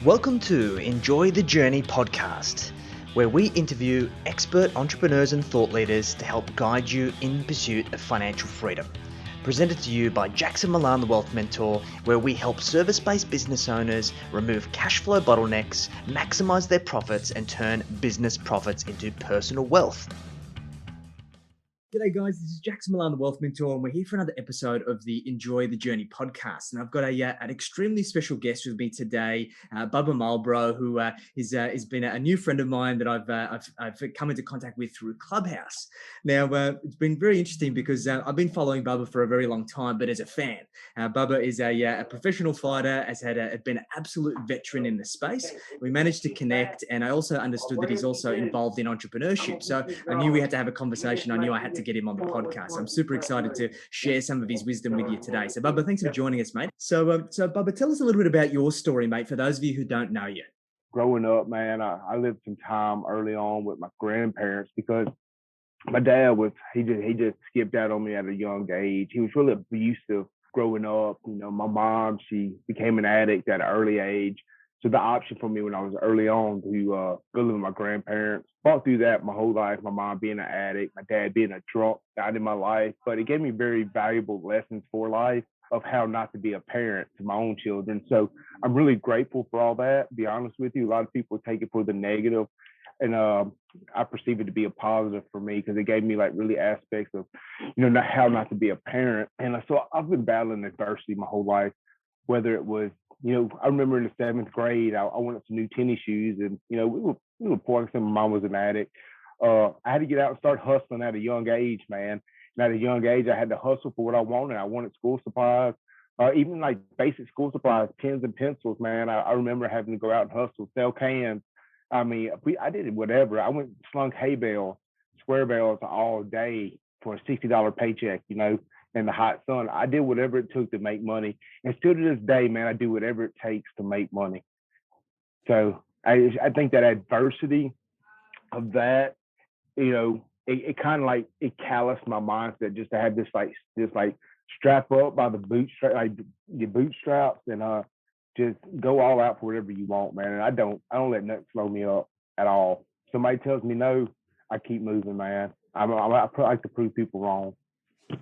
Welcome to Enjoy the Journey podcast, where we interview expert entrepreneurs and thought leaders to help guide you in pursuit of financial freedom. Presented to you by Jackson Milan, the Wealth Mentor, where we help service-based business owners remove cash flow bottlenecks, maximize their profits, and turn business profits into personal wealth. G'day guys, this is Jackson Milan, the Wealth Mentor, and we're here for another episode of the Enjoy the Journey podcast. And I've got an extremely special guest with me today, Bubba Malbrough, who has been a new friend of mine that I've come into contact with through Clubhouse. Now, it's been very interesting because I've been following Bubba for a very long time, but as a fan. Bubba is a professional fighter, has been an absolute veteran in the space. We managed to connect, and I also understood that he's also involved in entrepreneurship. So I knew we had to have a conversation. I knew I had to get him on the podcast. I'm super excited to share some of his wisdom with you today. So Bubba, thanks for joining us, mate. So Bubba, tell us a little bit about your story, mate, for those of you who don't know you. Growing up, man, I lived some time early on with my grandparents because my dad he just skipped out on me at a young age. He was really abusive growing up. You know, my mom, she became an addict at an early age. So the option for me when I was early on to go live with my grandparents, fought through that my whole life, my mom being an addict, my dad being a drunk, died in my life. But it gave me very valuable lessons for life of how not to be a parent to my own children. So I'm really grateful for all that, to be honest with you. A lot of people take it for the negative, and I perceive it to be a positive for me because it gave me like really aspects of, how not to be a parent. And so I've been battling adversity my whole life, whether it was, I remember in the 7th grade, I wanted some new tennis shoes, and we were poor. My mom was an addict. I had to get out and start hustling at a young age, man. And at a young age, I had to hustle for what I wanted. I wanted school supplies, even like basic school supplies, pens and pencils, man. I remember having to go out and hustle, sell cans. I mean, I did whatever. I went slung hay bales, square bales all day for a $60 paycheck, in the hot sun. I did whatever it took to make money. And still to this day, man, I do whatever it takes to make money. So I think that adversity of that, it kind of like it calloused my mindset just to have this strap up by the bootstrap, like your bootstraps, and just go all out for whatever you want, man. And I don't let nothing slow me up at all. Somebody tells me no, I keep moving, man. I like to prove people wrong.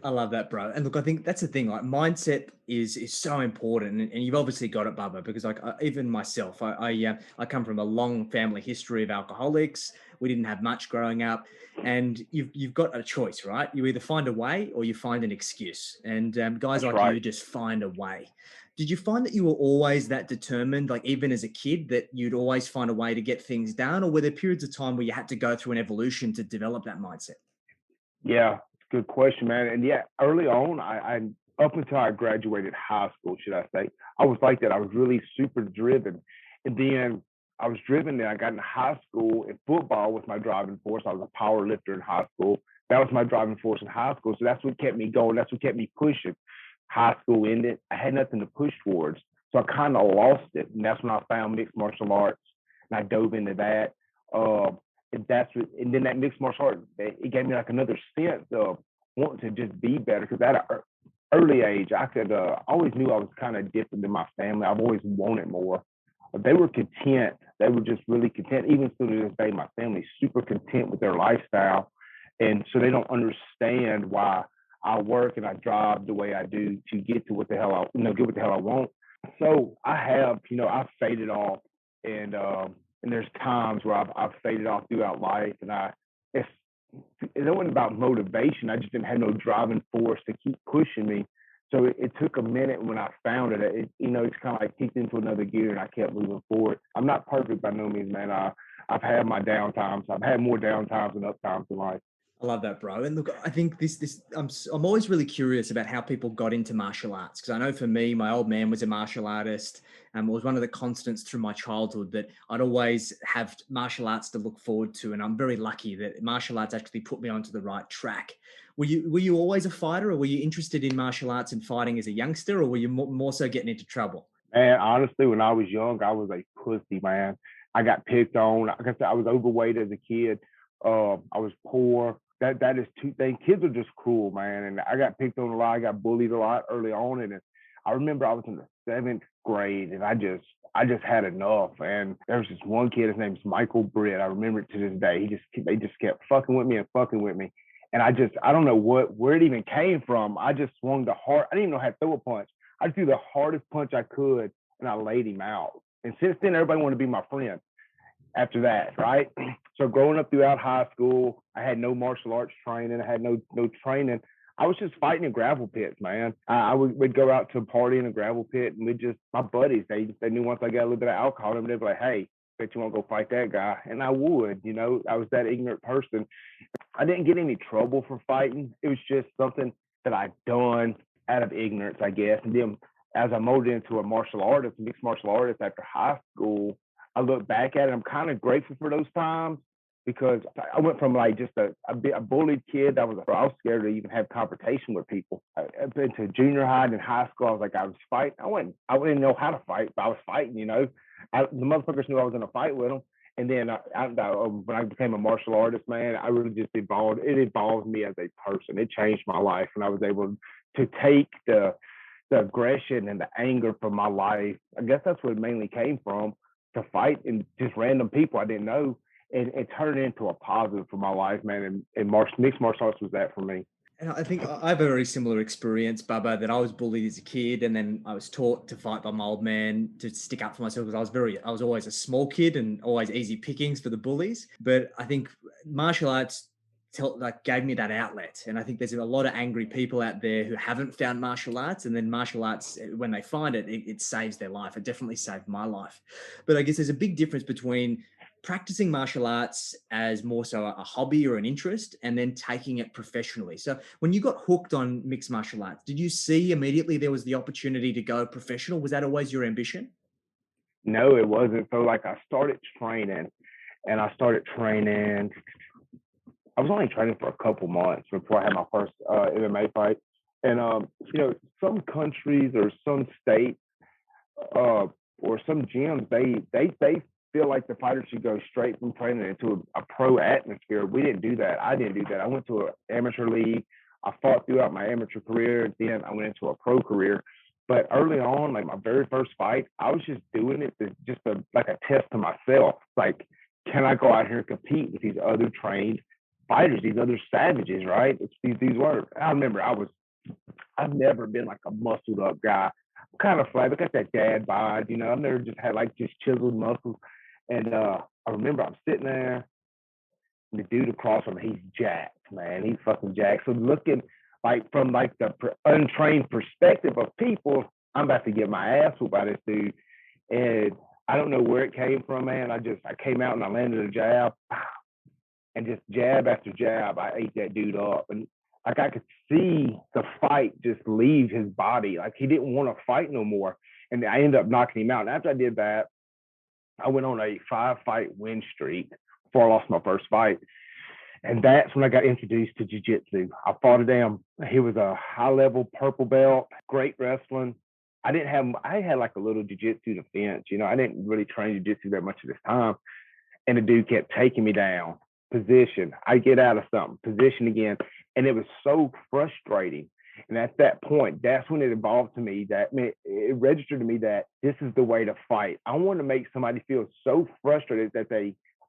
I love that, bro. And look, I think that's the thing. Like, mindset is so important, and you've obviously got it, Bubba. Because even myself, I come from a long family history of alcoholics. We didn't have much growing up, and you've got a choice, right? You either find a way or you find an excuse. And guys That's like right. you just find a way. Did you find that you were always that determined, like even as a kid, that you'd always find a way to get things done, or were there periods of time where you had to go through an evolution to develop that mindset? Yeah, good question, man. And yeah, early on, I up until I graduated high school, should I say, I was like that. I was really super driven. And then I was driven, and I got in high school, and football was my driving force. I was a power lifter in high school. That was my driving force in high school. So that's what kept me going. That's what kept me pushing. High school ended. I had nothing to push towards. So I kind of lost it. And that's when I found mixed martial arts, and I dove into that. And then that mixed martial arts, it gave me like another sense of wanting to just be better. Because at an early age, I always knew I was kind of different than my family. I've always wanted more. But they were content. They were just really content. Even still to this day, my family's super content with their lifestyle. And so they don't understand why I work and I drive the way I do to get to what the hell get what the hell I want. So I've faded off, and there's times where I've faded off throughout life, and it wasn't about motivation. I just didn't have no driving force to keep pushing me. So it took a minute when I found it. It's kind of like kicked into another gear, and I kept moving forward. I'm not perfect by no means, man. I've had my downtimes. I've had more downtimes than uptimes in life. I love that, bro. And look, I think I'm always really curious about how people got into martial arts, because I know for me, my old man was a martial artist, and it was one of the constants through my childhood that I'd always have martial arts to look forward to. And I'm very lucky that martial arts actually put me onto the right track. Were you always a fighter, or were you interested in martial arts and fighting as a youngster, or were you more so getting into trouble? Man, honestly, when I was young, I was a pussy, man. I got picked on. Like I said, I was overweight as a kid. I was poor. That is two things. Kids are just cruel, man. And I got picked on a lot. I got bullied a lot early on. And I remember I was in the 7th grade, and I I just had enough. And there was this one kid, his name's Michael Britt. I remember it to this day. They just kept fucking with me and fucking with me. And I don't know where it even came from. I just swung the hard. I didn't even know how to throw a punch. I threw the hardest punch I could, and I laid him out. And since then, everybody wanted to be my friend after that, right? So growing up throughout high school, I had no martial arts training. I had no training. I was just fighting in gravel pits, man. We'd go out to a party in a gravel pit, and my buddies, they knew once I got a little bit of alcohol, and they'd be like, hey, bet you want to go fight that guy. And I would, I was that ignorant person. I didn't get any trouble for fighting. It was just something that I'd done out of ignorance, I guess. And then as I molded into a mixed martial artist after high school, I look back at it. I'm kind of grateful for those times because I went from like just a bullied kid. I was scared to even have confrontation with people. I've been to junior high and high school. I was like, I was fighting. I didn't know how to fight, but I was fighting, The motherfuckers knew I was in a fight with them. And then when I became a martial artist, man, I really just evolved. It evolved me as a person. It changed my life. And I was able to take the aggression and the anger from my life. I guess that's where it mainly came from, to fight and just random people I didn't know, and turn it into a positive for my life, man. And mixed martial arts was that for me. And I think I have a very similar experience, Bubba, that I was bullied as a kid, and then I was taught to fight by my old man, to stick up for myself, because I was always a small kid and always easy pickings for the bullies. But I think martial arts gave me that outlet. And I think there's a lot of angry people out there who haven't found martial arts, and then martial arts, when they find it, it saves their life. It definitely saved my life. But I guess there's a big difference between practicing martial arts as more so a hobby or an interest, and then taking it professionally. So when you got hooked on mixed martial arts, did you see immediately there was the opportunity to go professional? Was that always your ambition? No, it wasn't. So like I started training. I was only training for a couple months before I had my first MMA fight. And some countries or some states or some gyms, they feel like the fighter should go straight from training into a pro atmosphere. We didn't do that. I didn't do that. I went to an amateur league. I fought throughout my amateur career. Then I went into a pro career. But early on, like my very first fight, I was just doing it like a test to myself. Like, can I go out here and compete with these other trained fighters, these other savages, right? These were. I remember I've never been like a muscled up guy. I'm kind of flat. I got that dad bod, I've never just had like just chiseled muscles. And I remember I'm sitting there, and the dude across from me, he's jacked, man. He's fucking jacked. So looking like from like the untrained perspective of people, I'm about to get my ass whooped by this dude. And I don't know where it came from, man. I came out and I landed a jab, and just jab after jab, I ate that dude up. And like I could see the fight just leave his body. Like he didn't want to fight no more. And I ended up knocking him out. And after I did that, I went on a 5-fight win streak before I lost my first fight. And that's when I got introduced to Jiu Jitsu. I fought he was a high-level purple belt, great wrestling. I had like a little Jiu Jitsu defense. I didn't really train Jiu Jitsu that much at this time. And the dude kept taking me down. Position. I get out of something. Position again. And it was so frustrating. And at that point, that's when it evolved to me it registered to me that this is the way to fight. I want to make somebody feel so frustrated that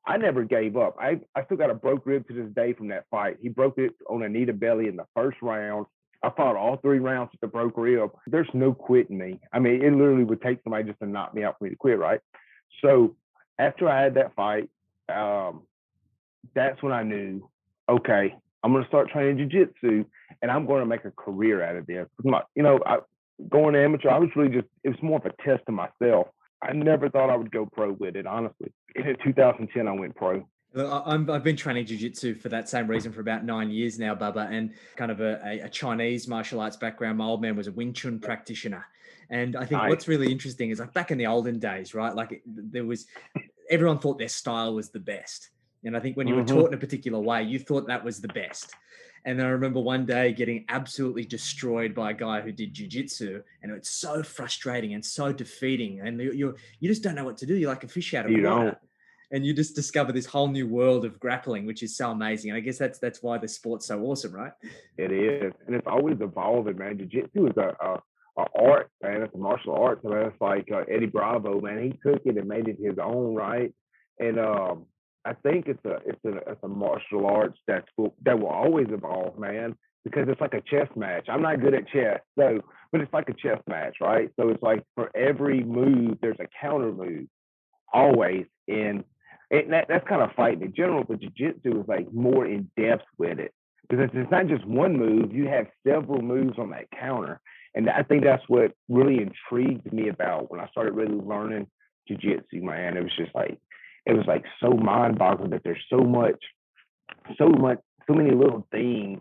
I never gave up. I still got a broke rib to this day from that fight. He broke it on a knee to belly in the first round. I fought all 3 rounds with the broke rib. There's no quitting me. I mean, it literally would take somebody just to knock me out for me to quit, right? So after I had that fight, that's when I knew, okay, I'm going to start training jiu-jitsu, and I'm going to make a career out of this. Going amateur, I was really it was more of a test to myself. I never thought I would go pro with it, honestly. In 2010, I went pro. I've been training jiu-jitsu for that same reason for about 9 years now, Bubba, and kind of a Chinese martial arts background. My old man was a Wing Chun practitioner. And I think what's really interesting is like back in the olden days, right? Like everyone thought their style was the best. And I think when you were taught in a particular way, you thought that was the best. And I remember one day getting absolutely destroyed by a guy who did jiu-jitsu, and it's so frustrating and so defeating. And you just don't know what to do. You're like a fish out of water. And you just discover this whole new world of grappling, which is so amazing. And I guess that's why the sport's so awesome, right? It is. And it's always evolving, man. Jiu-jitsu is a art, man. It's a martial arts. I mean, it's like Eddie Bravo, man. He took it and made it his own, right? And I think it's a martial arts that will always evolve, man, because it's like a chess match. I'm not good at chess, so but it's like a chess match, right? So it's like for every move, there's a counter move always. And that's kind of fighting in general, but jiu-jitsu is like more in depth with it because it's not just one move, you have several moves on that counter. And I think that's what really intrigued me about when I started really learning jiu-jitsu, man. It was like so mind-boggling that there's so much, so many little things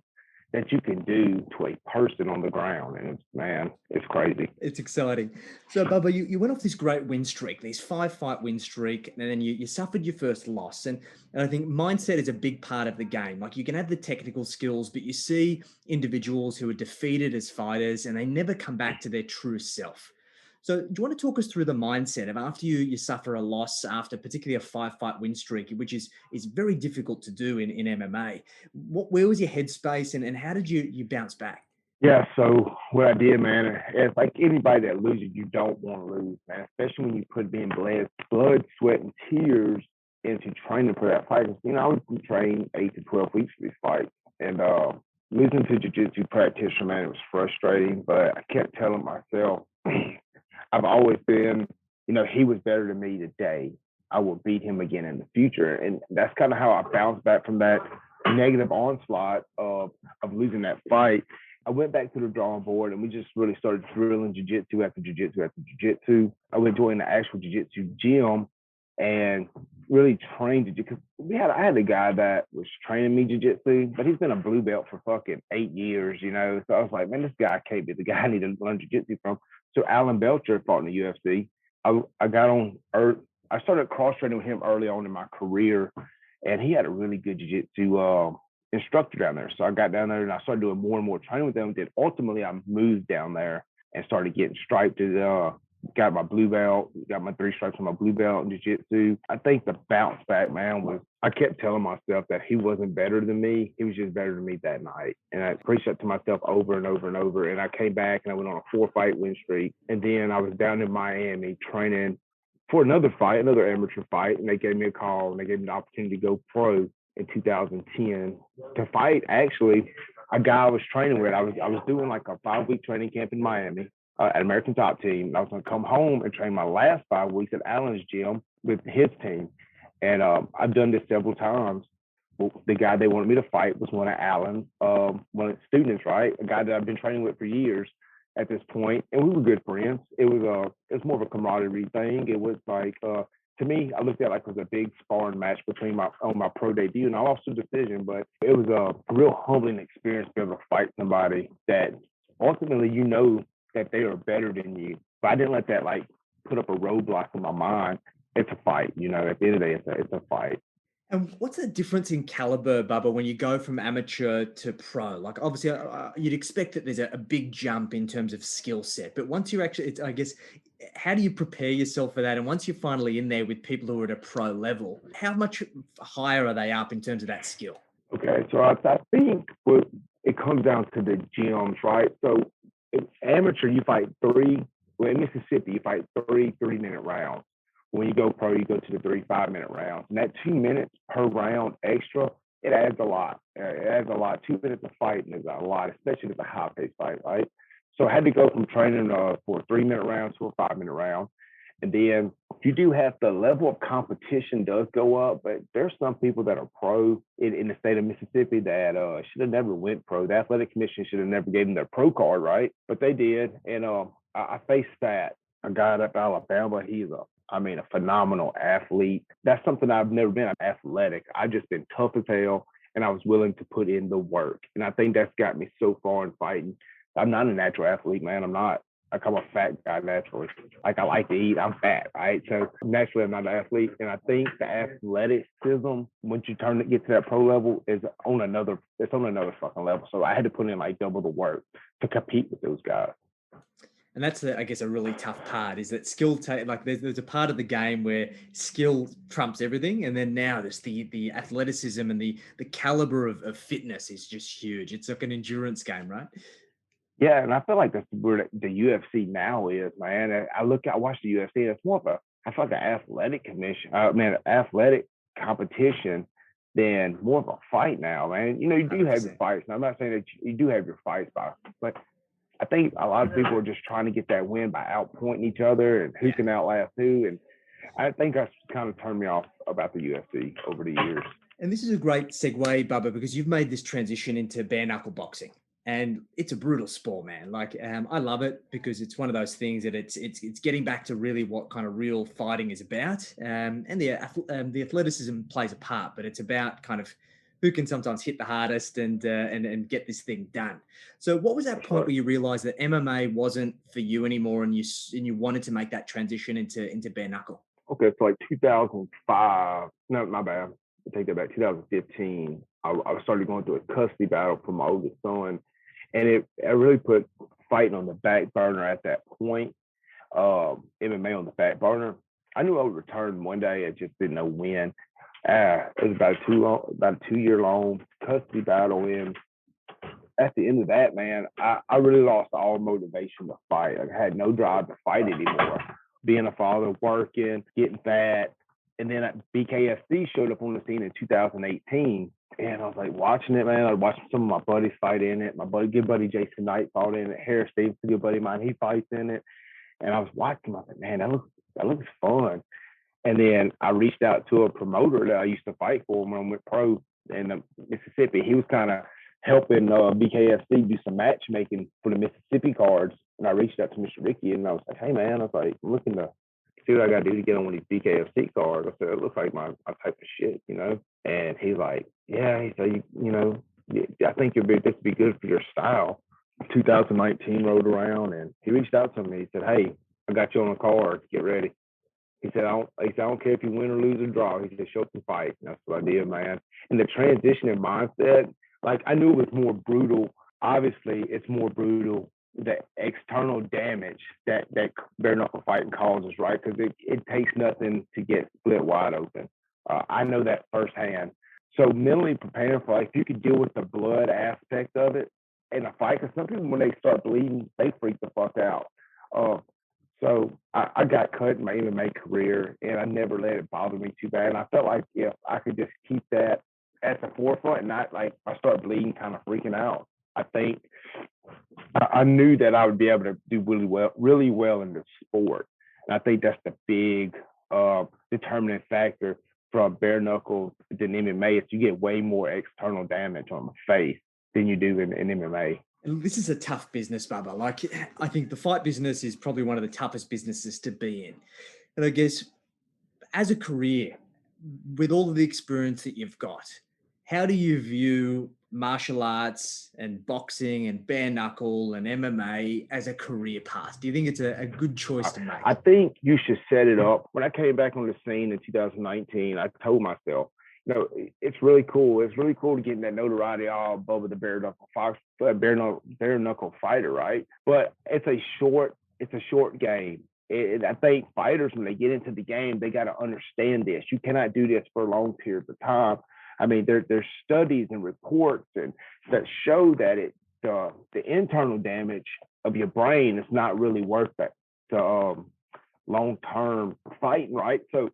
that you can do to a person on the ground. And it's crazy. It's exciting. So, Bubba, you went off this great win streak, this 5-fight win streak, and then you suffered your first loss. And I think mindset is a big part of the game. Like you can have the technical skills, but you see individuals who are defeated as fighters and they never come back to their true self. So do you want to talk us through the mindset of after you suffer a loss, after particularly a 5-fight win streak, which is very difficult to do in MMA? Where was your headspace and how did you bounce back? Yeah, so what I did, man, it's like anybody that loses, you don't want to lose, man, especially when you put in blood, sweat, and tears into training for that fight. You know, I was trained 8 to 12 weeks for these fights. And losing to jiu-jitsu practitioner, man, it was frustrating, but I kept telling myself, I've always been, you know, he was better than me today. I will beat him again in the future. And that's kind of how I bounced back from that negative onslaught of losing that fight. I went back to the drawing board and we just really started drilling jiu-jitsu after jiu-jitsu after jiu-jitsu. I went join the actual jiu-jitsu gym and really trained jiu-jitsu. I had a guy that was training me jiu-jitsu, but he's been a blue belt for fucking 8 years, you know. So I was like, man, this guy can't be the guy I need to learn jiu-jitsu from. So Alan Belcher fought in the UFC. I got on earth. I started cross training with him early on in my career, and he had a really good jiu-jitsu instructor down there. So I got down there and I started doing more and more training with them. Then ultimately I moved down there and started getting striped to got my blue belt, got my 3 stripes on my blue belt in jiu-jitsu. I think the bounce back, man, was I kept telling myself that he wasn't better than me. He was just better than me that night. And I preached that to myself over and over and over. And I came back and I went on a 4-fight win streak. And then I was down in Miami training for another fight, another amateur fight. And they gave me a call and they gave me the opportunity to go pro in 2010 to fight actually a guy I was training with. I was doing like a 5-week training camp in Miami at American Top Team. And I was going to come home and train my last 5 weeks at Allen's gym with his team. And I've done this several times. The guy they wanted me to fight was one of Allen's one of the students, right? A guy that I've been training with for years at this point, and we were good friends. It was more of a camaraderie thing. It was like to me, I looked at it like it was a big sparring match between my pro debut, and I lost the decision, but it was a real humbling experience to be able to fight somebody that ultimately you know that they are better than you. But I didn't let that like put up a roadblock in my mind. It's a fight, you know. At the end of the day, it's a fight. And what's the difference in caliber, Bubba, when you go from amateur to pro? Like, obviously, you'd expect that there's a big jump in terms of skill set. But once you're actually, I guess, how do you prepare yourself for that? And once you're finally in there with people who are at a pro level, how much higher are they up in terms of that skill? Okay, so I think it comes down to the gyms, right? So in amateur, you fight in Mississippi, you fight 3 3-minute rounds. When you go pro, you go to the 3 5-minute rounds. And that 2 minutes per round extra, it adds a lot. It adds a lot. 2 minutes of fighting is a lot, especially if it's a high-paced fight, right? So I had to go from training for a 3-minute round to a 5-minute round. And then you do have the level of competition does go up, but there's some people that are pro in the state of Mississippi that should have never went pro. The athletic commission should have never gave them their pro card, right? But they did. And I faced that. A guy out of Alabama, he's a phenomenal athlete. That's something I've never been. I'm athletic. I've just been tough as hell, and I was willing to put in the work. And I think that's got me so far in fighting. I'm not a natural athlete, man. I'm not. Like I'm a fat guy naturally. Like I like to eat. I'm fat, right? So naturally, I'm not an athlete. And I think the athleticism, once you get to that pro level, is on another. It's on another fucking level. So I had to put in like double the work to compete with those guys. And that's, I guess, a really tough part is that there's a part of the game where skill trumps everything. And then now there's the athleticism and the caliber of fitness is just huge. It's like an endurance game, right? Yeah, and I feel like that's where the UFC now is, man. I watch the UFC, and it's more of a, I feel like an athletic commission, athletic competition than more of a fight now, man. You know, you do have your 100%. fights, and I'm not saying that you do have your fights, but I think a lot of people are just trying to get that win by outpointing each other and who Yeah. can outlast who. And I think that's kind of turned me off about the UFC over the years. And this is a great segue, Bubba, because you've made this transition into bare knuckle boxing, and it's a brutal sport, man. Like, I love it because it's one of those things that it's getting back to really what kind of real fighting is about. And the athleticism plays a part, but it's about kind of who can sometimes hit the hardest and get this thing done. So, what was that That's point right. where you realized that MMA wasn't for you anymore, and you wanted to make that transition into bare knuckle? Okay, so like 2005, no, my bad. I take that back. 2015, I started going through a custody battle for my oldest son, and I really put fighting on the back burner at that point. MMA on the back burner. I knew I would return one day. I just didn't know when. It was about a 2 year long custody battle, and at the end of that, man, I really lost all motivation to fight. Like, I had no drive to fight anymore. Being a father, working, getting fat. And then BKFC showed up on the scene in 2018. And I was like watching it, man. I was watching some of my buddies fight in it. Good buddy Jason Knight fought in it. Harris Stevens, a good buddy of mine, he fights in it. And I was watching, I was like, man, that looks fun. And then I reached out to a promoter that I used to fight for when I went pro in Mississippi. He was kind of helping BKFC do some matchmaking for the Mississippi cards. And I reached out to Mr. Ricky and I was like, hey, man, I was like, I'm looking to see what I got to do to get on one of these BKFC cards. I said, it looks like my type of shit, you know? And he's like, yeah, he said, you know, I think this would be good for your style. 2019 rolled around and he reached out to me. He said, hey, I got you on a card. Get ready. He said, I don't care if you win or lose or draw. He said, show up and fight. And that's what I did, man. And the transition in mindset, like I knew it was more brutal. Obviously, it's more brutal, the external damage that bare knuckle fighting causes, right? Because it takes nothing to get split wide open. I know that firsthand. So mentally preparing for, like, if you could deal with the blood aspect of it in a fight, because some people when they start bleeding, they freak the fuck out. So I got cut in my MMA career, and I never let it bother me too bad. And I felt like if I could just keep that at the forefront and not like I start bleeding, kind of freaking out, I think I knew that I would be able to do really well in the sport. And I think that's the big determining factor from bare knuckle than MMA is you get way more external damage on the face than you do in MMA. And this is a tough business, Bubba. Like, I think the fight business is probably one of the toughest businesses to be in. And I guess as a career, with all of the experience that you've got, how do you view martial arts and boxing and bare knuckle and MMA as a career path? Do you think it's a good choice to I make? think you should set it up. When I came back on the scene in 2019, I told myself, it's really cool. It's really cool to get that notoriety all above the bare knuckle fighter, right? But it's a short game. I think fighters, when they get into the game, they got to understand this. You cannot do this for long periods of time. I mean, there's studies and reports and that show that the internal damage of your brain is not really worth it to long term fighting, right? So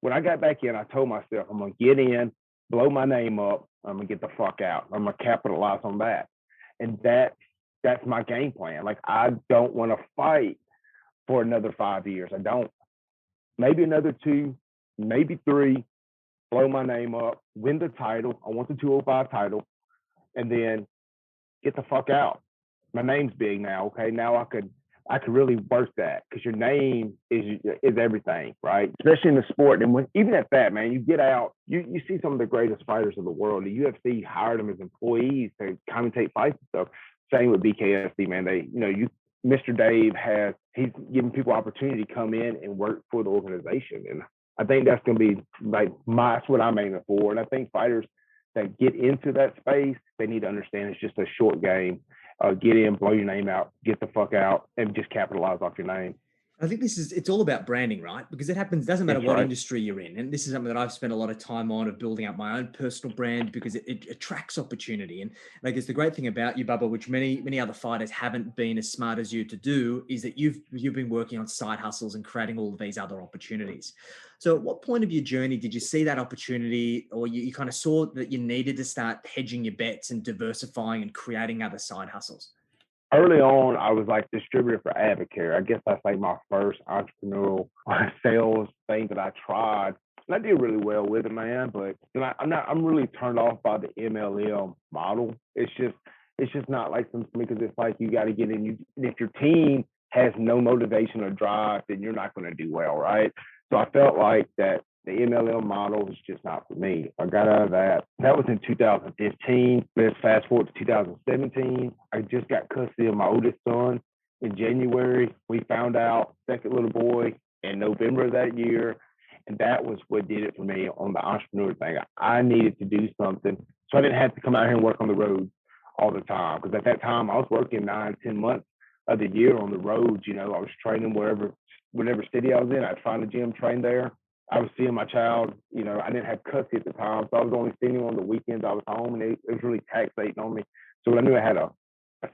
when I got back in, I told myself I'm gonna get in, blow my name up, I'm gonna get the fuck out. I'm gonna capitalize on that, and that's my game plan. Like I don't want to fight for another 5 years. I don't. Maybe another two, maybe three. Blow my name up, win the title. I want the 205 title, and then get the fuck out. My name's big now. Okay, now I could really work that because your name is everything, right? Especially in the sport. And even at that, man, you get out, you see some of the greatest fighters of the world. The UFC hired them as employees to commentate fights and stuff. Same with BKFC, man. Mr. Dave he's giving people opportunity to come in and work for the organization, and I think that's going to be that's what I'm aiming for. And I think fighters that get into that space, they need to understand it's just a short game. Get in, blow your name out, get the fuck out, and just capitalize off your name. I think it's all about branding, right? Because it happens, doesn't matter That's what right. industry you're in. And this is something that I've spent a lot of time on, of building up my own personal brand, because it attracts opportunity. And I guess the great thing about you, Bubba, which many other fighters haven't been as smart as you to do, is that you've been working on side hustles and creating all of these other opportunities. So at what point of your journey did you see that opportunity, or you kind of saw that you needed to start hedging your bets and diversifying and creating other side hustles? Early on, I was like distributor for Advocare. I guess that's like my first entrepreneurial sales thing that I tried. And I did really well with it, man. But I'm really turned off by the MLM model. It's just not like something for me, because it's like you got to get in. If your team has no motivation or drive, then you're not going to do well, right? So I felt like that the MLM model was just not for me. I got out of that. That was in 2015. Let's fast forward to 2017. I just got custody of my oldest son in January. We found out second little boy in November of that year. And that was what did it for me on the entrepreneur thing. I needed to do something so I didn't have to come out here and work on the road all the time. Because at that time, I was working 9, 10 months of the year on the road. I was training whatever city I was in. I'd find a gym, train there. I was seeing my child. I didn't have custody at the time, so I was only seeing him on the weekends. I was home, and it was really taxating on me. So when I knew I had a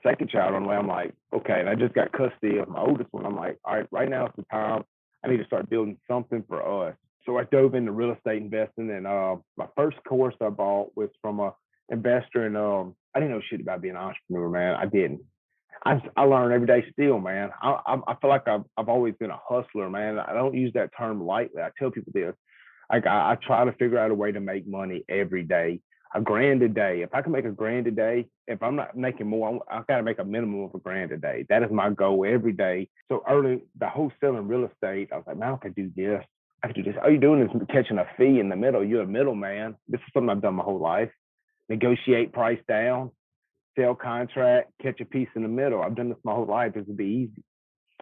second child on the way, I'm like, okay. And I just got custody of my oldest one. I'm like, all right, right now is the time. I need to start building something for us. So I dove into real estate investing, and my first course I bought was from a investor, and I didn't know shit about being an entrepreneur, man. I didn't. I learn every day still, man. I feel like I've always been a hustler, man. I don't use that term lightly. I tell people this. Like I try to figure out a way to make money every day, $1,000 a day. If I can make $1,000 a day, if I'm not making more, I've got to make a minimum of $1,000 a day. That is my goal every day. So early, the wholesaling real estate, I was like, man, I could do this. I could do this. All you're doing is catching a fee in the middle. You're a middleman. This is something I've done my whole life. Negotiate price down, sell contract, catch a piece in the middle. I've done this my whole life. This would be easy.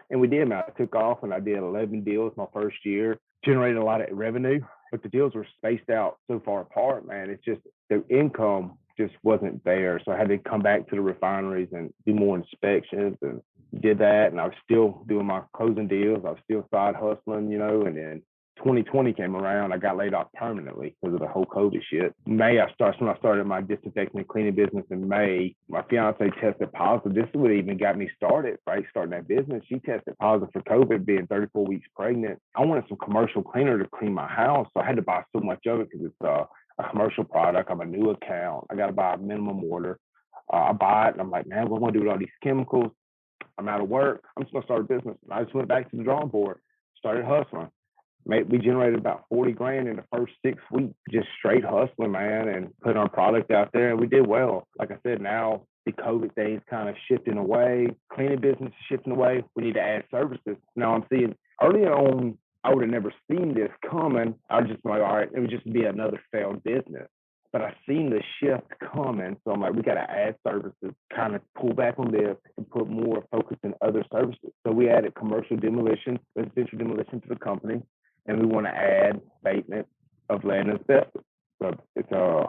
And we did, man. I took off and I did 11 deals my first year, generated a lot of revenue, but the deals were spaced out so far apart, man. It's just the income just wasn't there. So I had to come back to the refineries and do more inspections, and did that. And I was still doing my closing deals. I was still side hustling, and then 2020 came around. I got laid off permanently because of the whole COVID shit. When I started my disinfecting and cleaning business in May. My fiance tested positive. This is what even got me started, right? Starting that business. She tested positive for COVID, being 34 weeks pregnant. I wanted some commercial cleaner to clean my house, so I had to buy so much of it because it's a commercial product. I'm a new account. I got to buy a minimum order. I buy it, and I'm like, man, what am I going to do with all these chemicals? I'm out of work. I'm just going to start a business. And I just went back to the drawing board, started hustling. We generated about 40 grand in the first 6 weeks, just straight hustling, man, and putting our product out there. And we did well. Like I said, now the COVID thing's kind of shifting away. Cleaning business is shifting away. We need to add services. Now I'm seeing early on, I would have never seen this coming. I was just like, all right, it would just be another failed business. But I seen the shift coming. So I'm like, we got to add services, kind of pull back on this and put more focus in other services. So we added commercial demolition, residential demolition to the company. And we want to add abatement of lead and asbestos. So it's a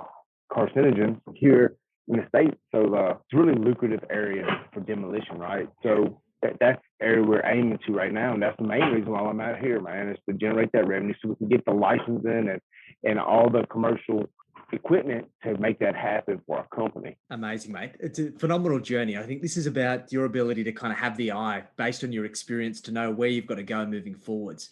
carcinogen here in the state. So it's a really lucrative area for demolition, right? So that's the area we're aiming to right now. And that's the main reason why I'm out here, man, is to generate that revenue so we can get the licensing and all the commercial equipment to make that happen for our company. Amazing, mate. It's a phenomenal journey. I think this is about your ability to kind of have the eye based on your experience to know where you've got to go moving forwards.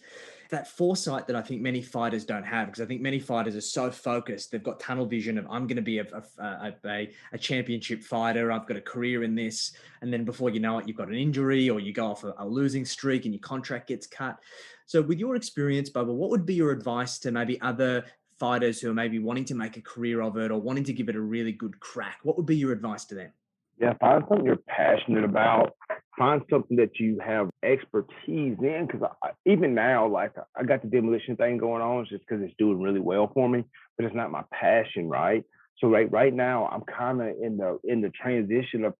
That foresight that I think many fighters don't have, because I think many fighters are so focused. They've got tunnel vision of, I'm going to be a championship fighter. I've got a career in this. And then before you know it, you've got an injury or you go off a losing streak and your contract gets cut. So with your experience, Bubba, what would be your advice to maybe other fighters who are maybe wanting to make a career of it or wanting to give it a really good crack? What would be your advice to them? Yeah, find something you're passionate about. Find something that you have expertise in. Because even now, like I got the demolition thing going on just because it's doing really well for me, but it's not my passion, right? So right now, I'm kind of in the transition of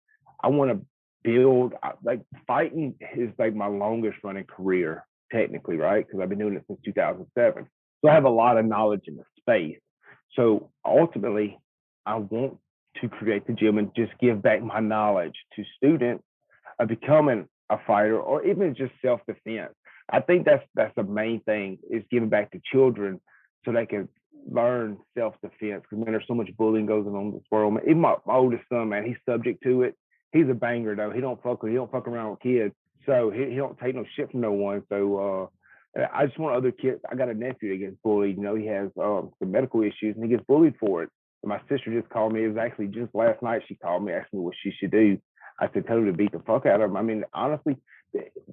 I want to build. Like fighting is like my longest running career technically, right? Because I've been doing it since 2007. So I have a lot of knowledge in the space. So ultimately, I want to create the gym and just give back my knowledge to students of becoming a fighter or even just self-defense. I think that's the main thing, is giving back to children so they can learn self-defense. Because man, there's so much bullying goes on in this world. Man, even my oldest son, man, he's subject to it. He's a banger though. He don't fuck around with kids. So he don't take no shit from no one. So I just want other kids. I got a nephew that gets bullied. You know, he has some medical issues and he gets bullied for it. And my sister just called me. It was actually just last night. She called me, asked me what she should do. I said, tell her to beat the fuck out of him. I mean, honestly,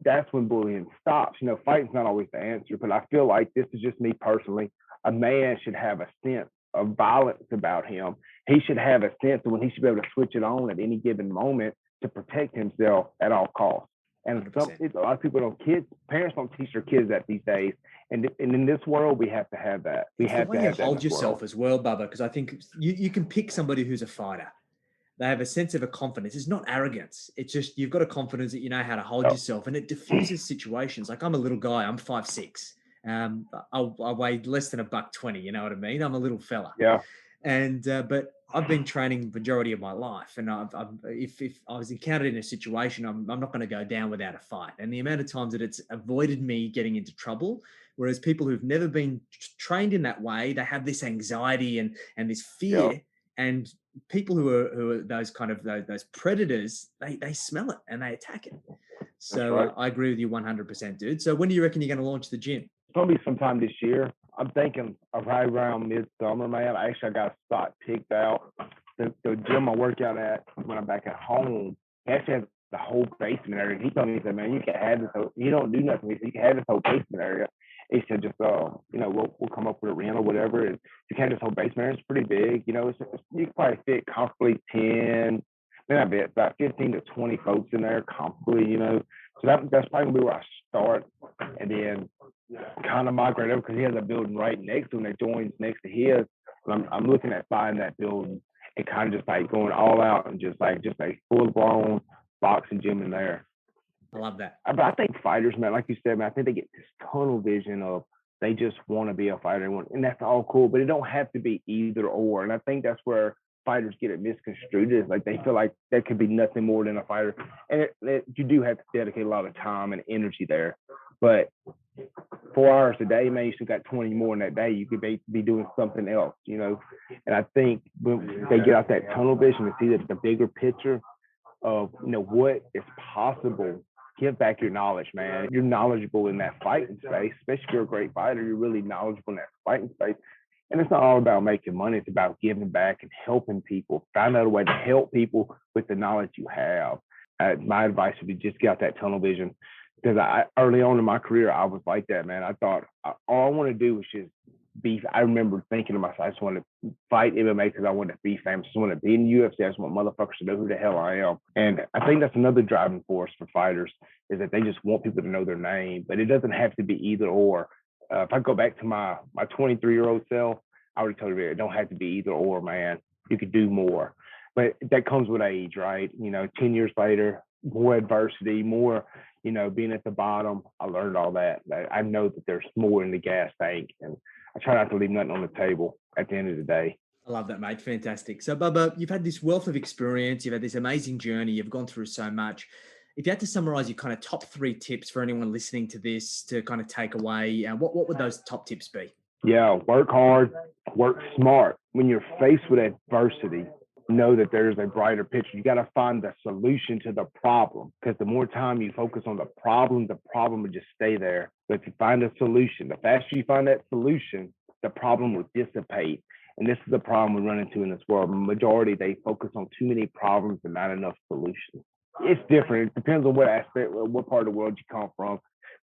that's when bullying stops. You know, fighting's not always the answer, but I feel like, this is just me personally, a man should have a sense of violence about him. He should have a sense of when he should be able to switch it on at any given moment to protect himself at all costs. And a lot of people parents don't teach their kids that these days. And in this world, we have to have that. We have to have that. Hold yourself as well, Bubba, because I think you can pick somebody who's a fighter. They have a sense of a confidence. It's not arrogance. It's just you've got a confidence that you know how to hold yourself, and it diffuses situations. Like, I'm a little guy. I'm 5'6". I weigh less than $120. You know what I mean? I'm a little fella. Yeah. And but I've been training the majority of my life, and if I was encountered in a situation, I'm not going to go down without a fight. And the amount of times that it's avoided me getting into trouble, whereas people who've never been trained in that way, they have this anxiety and this fear. Yeah. And people who are those kind of those predators, they smell it and they attack it. So right. I agree with you 100%, dude. So when do you reckon you're going to launch the gym? Probably sometime this year. I'm thinking right around midsummer, man. I got a spot picked out. The gym I work out at when I'm back at home, he actually has the whole basement area. He told me, he said, man, you can have this whole, you don't do nothing. He said, you can have this whole basement area. He said, just, we'll come up with a rent or whatever. And you can have this whole basement area. It's pretty big. You know, you can probably fit comfortably 10, maybe I bet about 15 to 20 folks in there comfortably, you know. So that's probably where I start. And then kind of migrate over, because he has a building right next to him that joins next to his. I'm looking at buying that building and kind of just like going all out and just a full blown boxing gym in there. I love that. But I think fighters, man, like you said, man, I think they get this tunnel vision of they just want to be a fighter, and that's all cool, but it don't have to be either or. And I think that's where fighters get it misconstrued. Is like they feel like there could be nothing more than a fighter, and you do have to dedicate a lot of time and energy there. But 4 hours a day, man, you still got 20 more in that day. You could be doing something else, you know. And I think when they get out that tunnel vision and see that the bigger picture of, you know, what is possible, give back your knowledge, man. You're knowledgeable in that fighting space, especially if you're a great fighter. You're really knowledgeable in that fighting space. And it's not all about making money. It's about giving back and helping people. Find out a way to help people with the knowledge you have. My advice would be just get out that tunnel vision. Because early on in my career, I was like that, man. I thought all I want to do was just be. I remember thinking to myself, I just want to fight MMA because I want to be famous. I just want to be in the UFC. I just want motherfuckers to know who the hell I am. And I think that's another driving force for fighters, is that they just want people to know their name. But it doesn't have to be either or. If I go back to my 23-year-old self, I would have told you it don't have to be either or, man. You could do more. But that comes with age, right? You know, 10 years later, more adversity, more, you know, being at the bottom. I learned all that. I know that there's more in the gas tank, and I try not to leave nothing on the table at the end of the day. I love that, mate. Fantastic. So, Bubba, you've had this wealth of experience. You've had this amazing journey. You've gone through so much. If you had to summarize your kind of top 3 tips for anyone listening to this to kind of take away, what would those top tips be? Yeah, work hard, work smart. When you're faced with adversity, know that there's a brighter picture. You got to find the solution to the problem, because the more time you focus on the problem will just stay there. But if you find a solution, the faster you find that solution, the problem will dissipate. And this is the problem we run into in this world. The majority, they focus on too many problems and not enough solutions. It's different. It depends on what aspect, what part of the world you come from.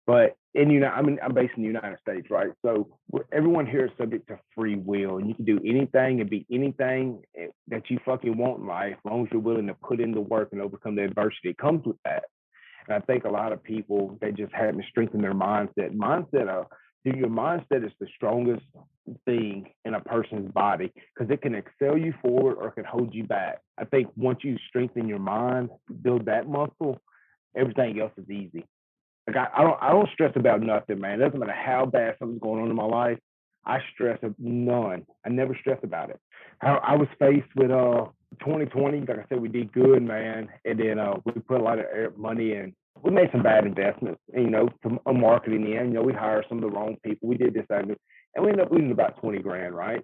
But I'm based in the United States, right? So everyone here is subject to free will, and you can do anything and be anything that you fucking want in life, as long as you're willing to put in the work and overcome the adversity. It comes with that. And I think a lot of people, they just haven't strengthened their mindset. Your mindset is the strongest thing in a person's body, because it can excel you forward or it can hold you back. I think once you strengthen your mind, build that muscle, everything else is easy. Like I don't stress about nothing, man. It doesn't matter how bad something's going on in my life. I stress none. I never stress about it. I was faced with 2020. Like I said, we did good, man. And then we put a lot of money in we made some bad investments, from a marketing end. We hired some of the wrong people. We did this, that, and we ended up losing about 20 grand, right?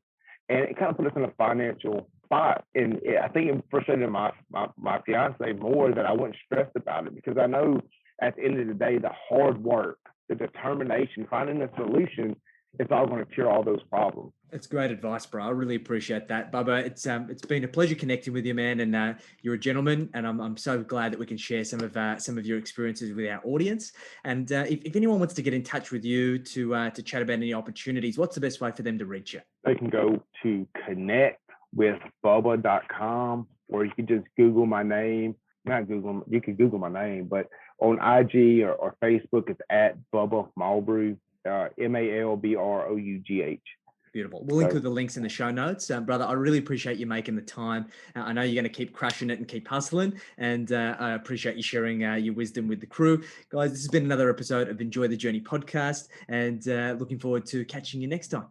And it kind of put us in a financial spot. And I think it frustrated my fiance more that I wasn't stressed about it, because I know at the end of the day, the hard work, the determination, finding a solution, it's all going to cure all those problems. That's great advice, bro. I really appreciate that, Bubba. It's been a pleasure connecting with you, man. And you're a gentleman, and I'm so glad that we can share some of your experiences with our audience. And if anyone wants to get in touch with you to chat about any opportunities, what's the best way for them to reach you? They can go to connectwithbubba.com, or you can just Google my name. Not Google, you can Google my name, but on IG or Facebook, it's at Bubba Malbrough, Malbrough. Beautiful. We'll include the links in the show notes. Brother, I really appreciate you making the time. I know you're going to keep crushing it and keep hustling. And I appreciate you sharing your wisdom with the crew. Guys, this has been another episode of Enjoy the Journey podcast. And looking forward to catching you next time.